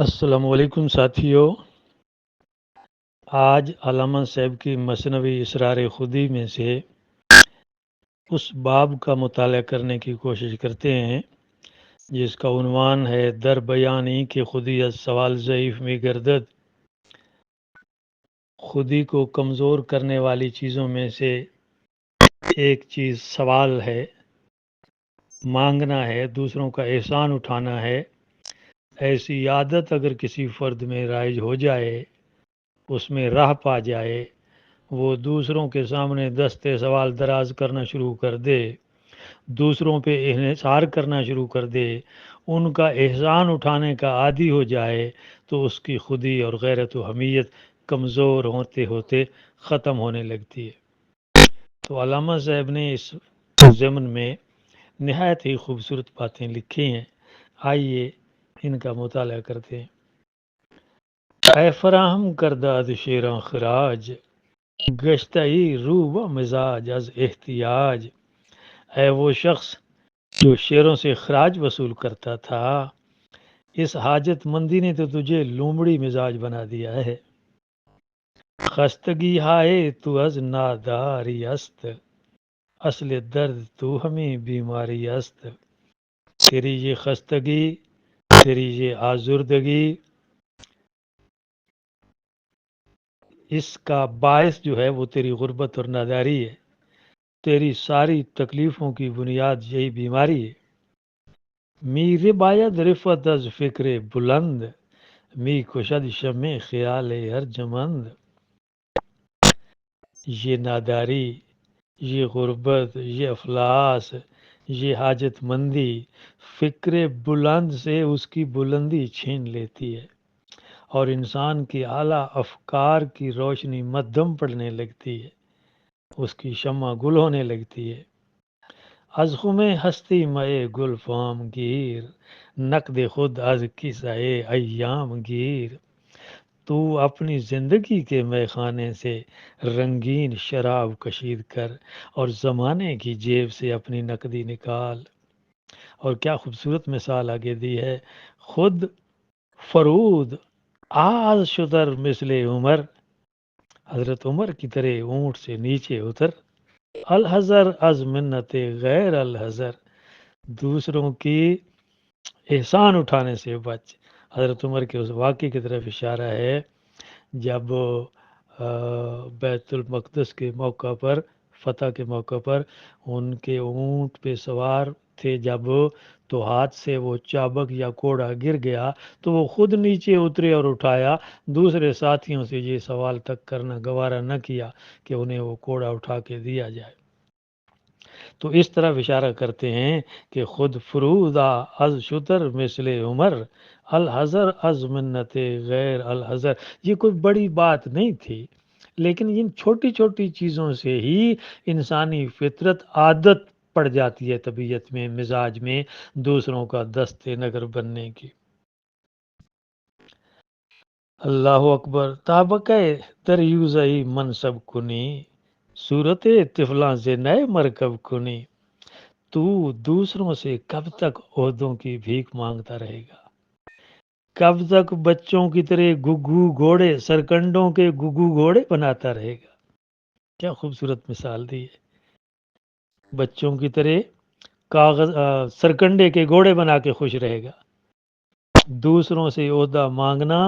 السلام علیکم ساتھیو، آج علامہ صاحب کی مثنوی اسرار خودی میں سے اس باب کا مطالعہ کرنے کی کوشش کرتے ہیں جس کا عنوان ہے در بیانی کہ خودی از سوال ضعیف میں گردد۔ خودی کو کمزور کرنے والی چیزوں میں سے ایک چیز سوال ہے، مانگنا ہے، دوسروں کا احسان اٹھانا ہے۔ ایسی عادت اگر کسی فرد میں رائج ہو جائے، اس میں راہ پا جائے، وہ دوسروں کے سامنے دستے سوال دراز کرنا شروع کر دے، دوسروں پہ انحصار کرنا شروع کر دے، ان کا احسان اٹھانے کا عادی ہو جائے، تو اس کی خودی اور غیرت و حمیت کمزور ہوتے ہوتے ختم ہونے لگتی ہے۔ تو علامہ صاحب نے اس ضمن میں نہایت ہی خوبصورت باتیں لکھی ہیں، آئیے ان کا مطالعہ کرتے ہیں۔ اے فراہم کردہ از شیراں خراج، گشتہی رو و مزاج از احتیاج۔ اے وہ شخص جو شیروں سے خراج وصول کرتا تھا، اس حاجت مندی نے تو تجھے لومڑی مزاج بنا دیا ہے۔ خستگی ہائے تو از ناداری است، اصل درد تو ہمیں بیماری است۔ تیری یہ خستگی، تیری یہ آزردگی، اس کا باعث جو ہے وہ تیری غربت اور ناداری ہے۔ تیری ساری تکلیفوں کی بنیاد یہی بیماری ہے۔ میرے باید رفت از فکر بلند، می کشد شمع خیال ارجمند۔ یہ ناداری، یہ غربت، یہ افلاس، یہ حاجت مندی فکر بلند سے اس کی بلندی چھین لیتی ہے اور انسان کی اعلیٰ افکار کی روشنی مدھم پڑنے لگتی ہے، اس کی شمع گل ہونے لگتی ہے۔ از خم ہستی مئے گل فام گیر، نقد خود از قصہ ایام گیر۔ تو اپنی زندگی کے مے خانے سے رنگین شراب کشید کر اور زمانے کی جیب سے اپنی نقدی نکال۔ اور کیا خوبصورت مثال آگے دی ہے، خود فرود آز شتر مثل عمر، حضرت عمر کی طرح اونٹ سے نیچے اتر۔ الحذر از منت غیر الحذر، دوسروں کی احسان اٹھانے سے بچ۔ حضرت عمر کے اس واقعے کی طرف اشارہ ہے جب بیت المقدس کے موقع پر، فتح کے موقع پر ان کے اونٹ پہ سوار تھے جب، تو ہاتھ سے وہ چابک یا کوڑا گر گیا تو وہ خود نیچے اترے اور اٹھایا، دوسرے ساتھیوں سے یہ سوال تک کرنا گوارا نہ کیا کہ انہیں وہ کوڑا اٹھا کے دیا جائے۔ تو اس طرح اشارہ کرتے ہیں کہ خود فرودا از شتر مثل عمر، الحذر از منت غیر الحذر۔ یہ کوئی بڑی بات نہیں تھی، لیکن ان چھوٹی چھوٹی چیزوں سے ہی انسانی فطرت عادت پڑ جاتی ہے، طبیعت میں، مزاج میں دوسروں کا دست نگر بننے کی۔ اللہ اکبر۔ تابکہ دریوزہی منصب کنی، صورت طفلاں سے نئے مرکب کنی۔ تو دوسروں سے کب تک عہدوں کی بھیک مانگتا رہے گا؟ کب تک بچوں کی طرح گگو گھوڑے، سرکنڈوں کے گگو گھوڑے بناتا رہے گا؟ کیا خوبصورت مثال دی ہے۔ بچوں کی طرح کاغذ سرکنڈے کے گھوڑے بنا کے خوش رہے گا۔ دوسروں سے عہدہ مانگنا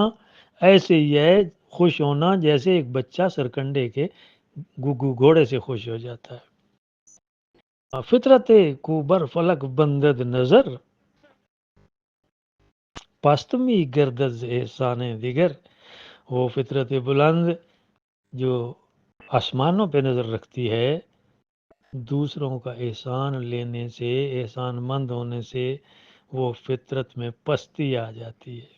ایسے ہی ہے خوش ہونا جیسے ایک بچہ سرکنڈے کے گگو گھوڑے سے خوش ہو جاتا ہے۔ فطرت کو بر فلک بندد نظر، پستمی گردد احسان دیگر۔ وہ فطرت بلند جو آسمانوں پہ نظر رکھتی ہے، دوسروں کا احسان لینے سے، احسان مند ہونے سے وہ فطرت میں پستی آ جاتی ہے۔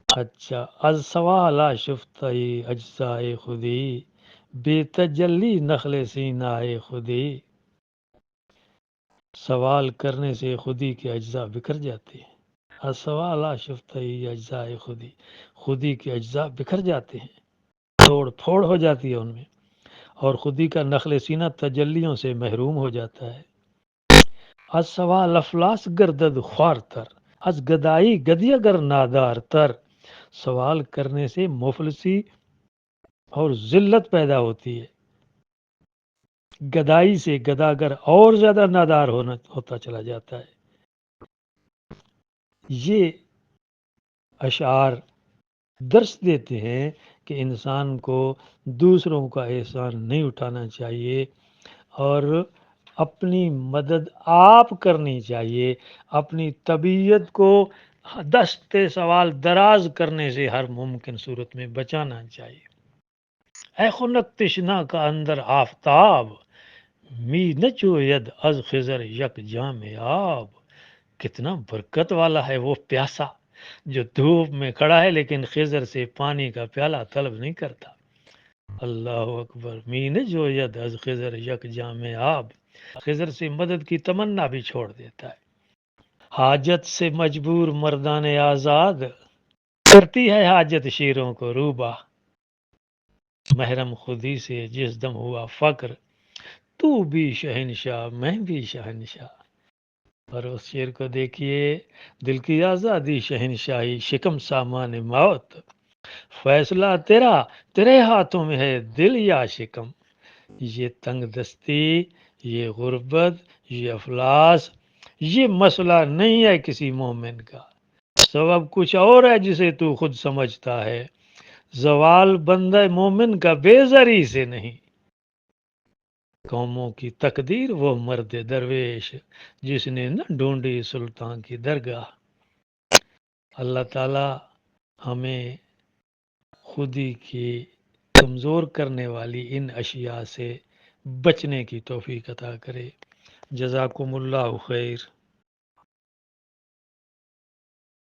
اچھا، از سوالا شفتہی اجزائے خودی، بے تجلی نخل سینائے خودی۔ سوال کرنے سے خودی کے اجزاء بکھر جاتے ہیں۔ از سوالا شفتہی اجزائے خودی، خودی کے اجزاء بکھر جاتے ہیں، توڑ پھوڑ ہو جاتی ہے ان میں، اور خودی کا نخل سینہ تجلیوں سے محروم ہو جاتا ہے۔ از سوال افلاس گردد خوار تر، از گدائی گدی اگر نادار تر، سوال کرنے سے مفلسی اور ذلت پیدا ہوتی ہے، گدائی سے گداگر اور زیادہ نادار ہوتا چلا جاتا ہے۔ یہ اشعار درس دیتے ہیں کہ انسان کو دوسروں کا احسان نہیں اٹھانا چاہیے اور اپنی مدد آپ کرنی چاہیے، اپنی طبیعت کو دست سوال دراز کرنے سے ہر ممکن صورت میں بچانا چاہیے۔ اے خنک تشنا کا اندر آفتاب، می نچوید از خضر یک جام آب۔ کتنا برکت والا ہے وہ پیاسا جو دھوپ میں کھڑا ہے لیکن خضر سے پانی کا پیالہ طلب نہیں کرتا۔ اللہ اکبر۔ می نچوید از خضر یک جام آب، خضر سے مدد کی تمنا بھی چھوڑ دیتا ہے۔ حاجت سے مجبور مردان آزاد، کرتی ہے حاجت شیروں کو روبا۔ محرم خودی سے جس دم ہوا فقر، تو بھی شہنشاہ میں بھی شہنشاہ۔ اور اس شعر کو دیکھیے، دل کی آزادی شہنشاہی شکم سامان موت، فیصلہ تیرا تیرے ہاتھوں میں ہے دل یا شکم۔ یہ تنگ دستی، یہ غربت، یہ افلاس، یہ مسئلہ نہیں ہے کسی مومن کا، سبب کچھ اور ہے جسے تو خود سمجھتا ہے۔ زوال بندہ مومن کا بے زری سے نہیں، قوموں کی تقدیر وہ مرد درویش جس نے نہ ڈھونڈی سلطان کی درگاہ۔ اللہ تعالی ہمیں خودی کی کمزور کرنے والی ان اشیاء سے بچنے کی توفیق عطا کرے۔ جزاکم اللہ خیر۔